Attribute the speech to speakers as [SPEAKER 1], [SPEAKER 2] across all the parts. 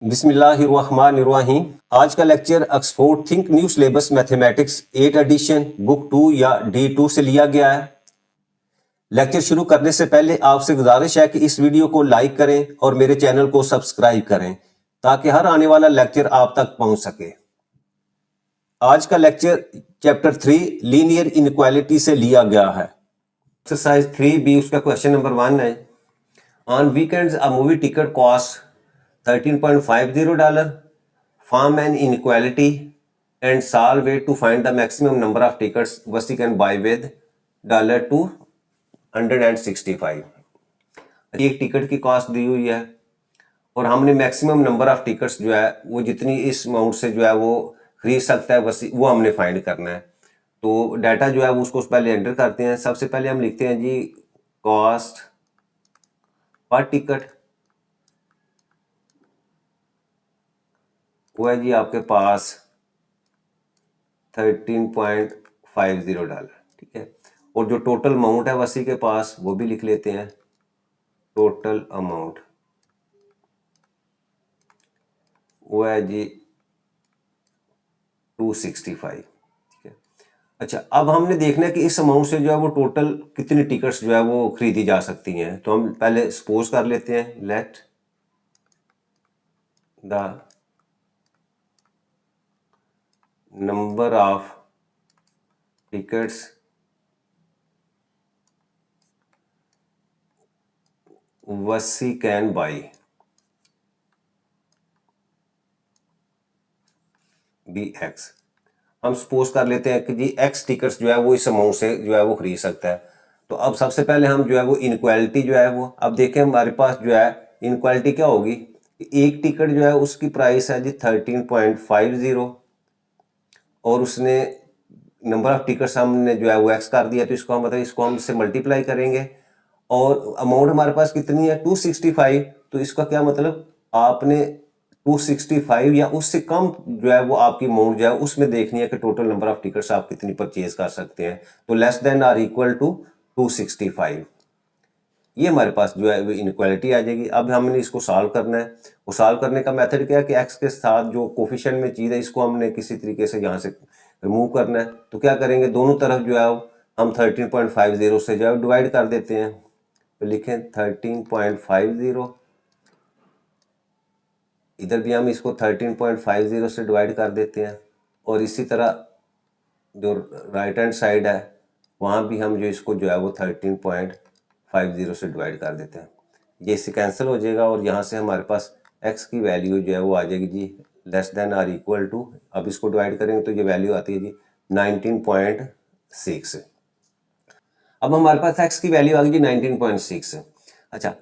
[SPEAKER 1] बिस्मिल्लाहिर्रहमानिर्रहीम। आज का lecture Oxford think new syllabus mathematics 8 addition book 2 या D2 से लिया गया है। लेक्चर शुरू करने से पहले आपसे गुजारिश है कि इस वीडियो को लाइक करें और मेरे चैनल को सब्सक्राइब करें ताकि हर आने वाला लेक्चर आप तक पहुंच सके। आज का लेक्चर चैप्टर 3 लीनियर इनइक्वालिटी से लिया गया है। एक्सरसाइज 3B उसका क्वेश्चन नंबर 1 है। On weekends a movie ticket cost $13.50. Form an inequality and solve it to find the maximum number of tickets Vasi can buy with $265. एक ticket की cost दी हुई है और हमने मैक्सिमम नंबर ऑफ टिकट्स जो है वो जितनी इस अमाउंट से जो है वो खरीद सकता है वसी वो हमने फाइंड करना है। तो डाटा जो है वो उसको पहले एंटर करते हैं। सबसे पहले हम लिखते हैं जी कॉस्ट पर टिकट, वो है जी आपके पास $13.50, ठीक है। और जो टोटल अमाउंट है वसी के पास वो भी लिख लेते हैं, टोटल अमाउंट वो है जी 265, ठीक है। अच्छा, अब हमने देखना है कि इस अमाउंट से जो है वो टोटल कितनी टिकट्स जो है वो खरीदी जा सकती हैं। तो हम पहले सपोज कर लेते हैं, let the number of tickets Vasi can by B x. हम सपोज कर लेते हैं कि जी एक्स टिकट्स जो है वो इस अमाउंट से जो है वो खरीद सकता है। तो अब सबसे पहले हम जो है वो इनक्वालिटी जो है वो अब देखें हमारे पास जो है इनक्वालिटी क्या होगी। एक टिकट जो है उसकी प्राइस है जी 13.50 और उसने नंबर ऑफ टिकट्स हमने जो है वो एक्स कर दिया। तो इसको हम मतलब इसको हम इससे मल्टीप्लाई करेंगे और अमाउंट हमारे पास कितनी है 265। तो इसका क्या मतलब आपने 265 या उससे कम जो है वो आपकी अमाउंट जो है उसमें देखनी है कि टोटल नंबर ऑफ टिकट्स आप कितनी परचेज कर सकते हैं। तो less than or equal to 265, ये हमारे पास जो है वो इनक्वालिटी आ जाएगी। अब हमने इसको सॉल्व करना है। वो सॉल्व करने का मेथड क्या है कि एक्स के साथ जो कोफिशिएंट में चीज़ है इसको हमने किसी तरीके से यहाँ से रिमूव करना है। तो क्या करेंगे, दोनों तरफ जो है हम 13.50 से जो है डिवाइड कर देते हैं। तो लिखें 13.50, इधर भी हम इसको 13.50 से डिवाइड कर देते हैं और इसी तरह जो राइट हैंड साइड है वहाँ भी हम जो इसको जो है वो 13.50 से डिवाइड कर देते हैं। ये इससे कैंसिल हो जाएगा और यहाँ से हमारे पास x की वैल्यू जो है वो आ जाएगी जी less than or equal to, अब इसको डिवाइड करेंगे तो ये वैल्यू आती है जी 19.6। अब हमारे पास x की वैल्यू आ गई जी 19.6। अच्छा,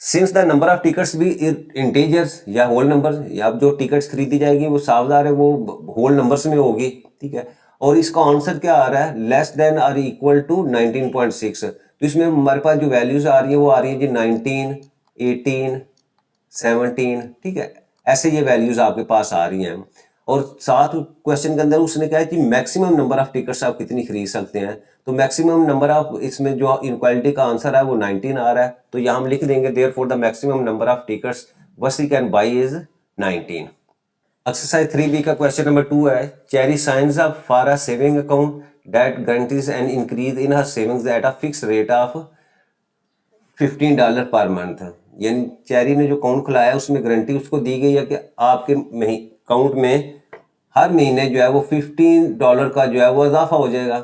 [SPEAKER 1] since the number of tickets भी इंटीजर्स या होल नंबर, या अब जो टिकट्स खरीदी जाएगी वो सावधान है वो होल नंबर्स में होगी, ठीक है। और इसका आंसर क्या आ रहा है, less than or equal to 19.6। तो इसमें हमारे पास जो वैल्यूज आ रही है वो आ रही है जी 19, 18, 17, ठीक है। ऐसे ये वैल्यूज आपके पास आ रही हैं। और साथ क्वेश्चन के अंदर उसने कहा कि मैक्सिमम नंबर ऑफ टिकट्स आप कितनी खरीद सकते हैं। तो मैक्सिमम नंबर ऑफ, इसमें जो इनक्वालिटी का आंसर है वो 19 आ रहा है। तो यहाँ हम लिख देंगे therefore the maximum number of tickets Vasi can buy is 19। Exercise 3B का क्वेश्चन नंबर 2 है। Cherie signs up for a saving account that guarantees an increase in her savings at a fix rate of $15 per month. यानी cherry ने जो account खुलाया उसमें guarantee उसको दी गई है कि आपके अकाउंट में हर महीने जो है वो $15 का जो है वो इजाफा हो जाएगा।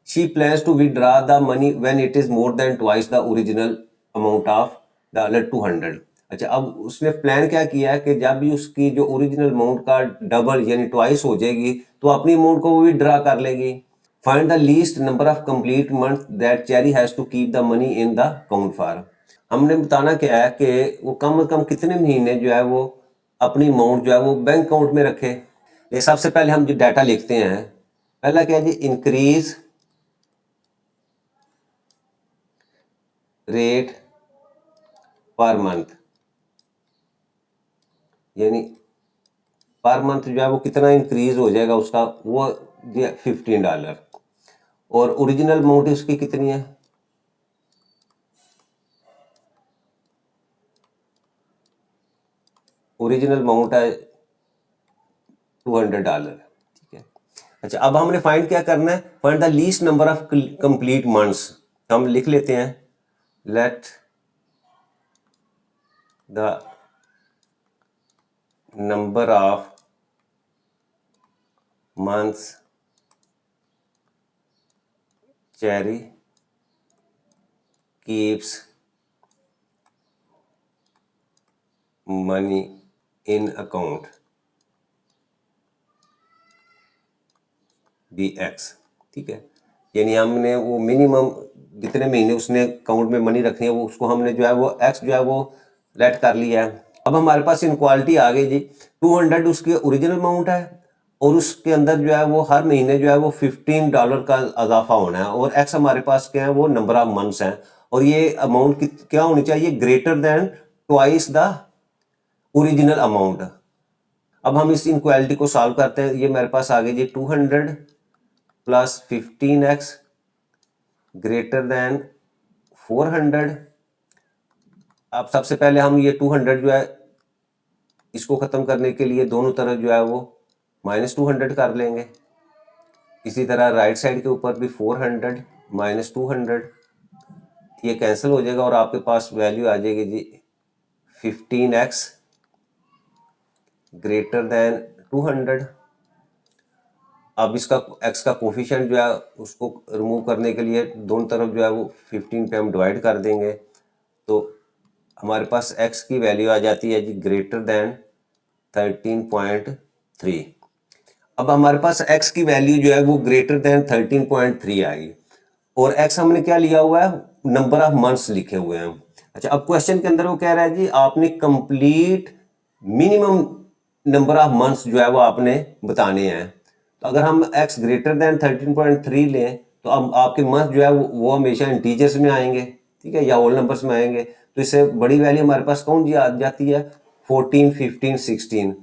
[SPEAKER 1] She plans to withdraw the money when it is more than twice the original amount of $200। अच्छा, अब उसने प्लान क्या किया है कि जब भी उसकी जो ओरिजिनल अमाउंट का डबल यानी ट्वाइस हो जाएगी तो अपनी अमाउंट को विड्रॉ कर लेगी। Find the least number of complete month that Cherry has to keep the money in the account for. हमने बताना क्या है कि वो कम से कम कितने महीने जो है वो अपनी अमाउंट जो है वो बैंक अकाउंट में रखे। ये सबसे पहले हम जो डाटा लिखते हैं, पहला क्या है जी, इंक्रीज रेट पर मंथ, यानी पर मंथ जो है वो कितना इंक्रीज हो जाएगा उसका, वो $15। और ओरिजिनल अमाउंट उसकी कितनी है, ओरिजिनल अमाउंट है $200, ठीक है। अच्छा, अब हमने फाइंड क्या करना है, find the least number of complete months. हम लिख लेते हैं, let the number of months cherry keeps money in account be x, ठीक है। यानी हमने वो मिनिमम जितने महीने उसने अकाउंट में मनी रखनी है वो उसको हमने जो है वो x जो है वो लेट कर लिया है। अब हमारे पास इनक्वालिटी आ गई जी, 200 उसकी ओरिजिनल अमाउंट है और उसके अंदर जो है वो हर महीने जो है वो $15 का इजाफा होना है, और x हमारे पास क्या है वो नंबर ऑफ मंथ्स हैं, और ये अमाउंट क्या होनी चाहिए, greater than twice the original amount. अब हम इस इनक्वालिटी को सॉल्व करते हैं। ये मेरे पास आ गई जी 200 प्लस 15x ग्रेटर देन 400। अब सबसे पहले हम ये 200 जो है इसको खत्म करने के लिए दोनों तरफ जो है वो -200 कर लेंगे। इसी तरह राइट साइड के ऊपर भी 400 -200, ये कैंसिल हो जाएगा और आपके पास वैल्यू आ जाएगी जी 15x ग्रेटर देन 200। अब इसका x का कोफिशिएंट जो है उसको रिमूव करने के लिए दोनों तरफ जो है वो 15 पे हम डिवाइड कर देंगे, तो हमारे पास x की वैल्यू आ जाती है जी ग्रेटर देन 13.3। अब हमारे पास x की वैल्यू जो है वो ग्रेटर देन 13.3 आएगी, और x हमने क्या लिया हुआ है, नंबर ऑफ मंथ्स लिखे हुए हैं। अच्छा, अब क्वेश्चन के अंदर वो कह रहा है जी आपने complete minimum number of months जो है वो आपने बताने हैं। तो अगर हम x ग्रेटर देन 13.3 लें तो अब आपके मंथ जो है वो हमेशा इंटीजर्स में आएंगे, ठीक है, या होल नंबर्स में आएंगे। तो इससे बड़ी वैल्यू हमारे पास कौन जी आ जाती है, 14, 15, 16।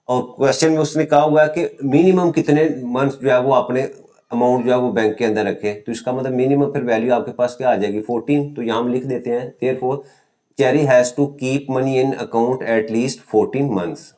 [SPEAKER 1] और क्वेश्चन में उसने कहा हुआ है कि मिनिमम कितने मंथ्स जो है वो अपने अमाउंट जो है वो बैंक के अंदर रखे, तो इसका मतलब मिनिमम फिर वैल्यू आपके पास क्या आ जाएगी, 14। तो यहाँ हम लिख देते हैं therefore Cherry has to keep money in account at least 14 months.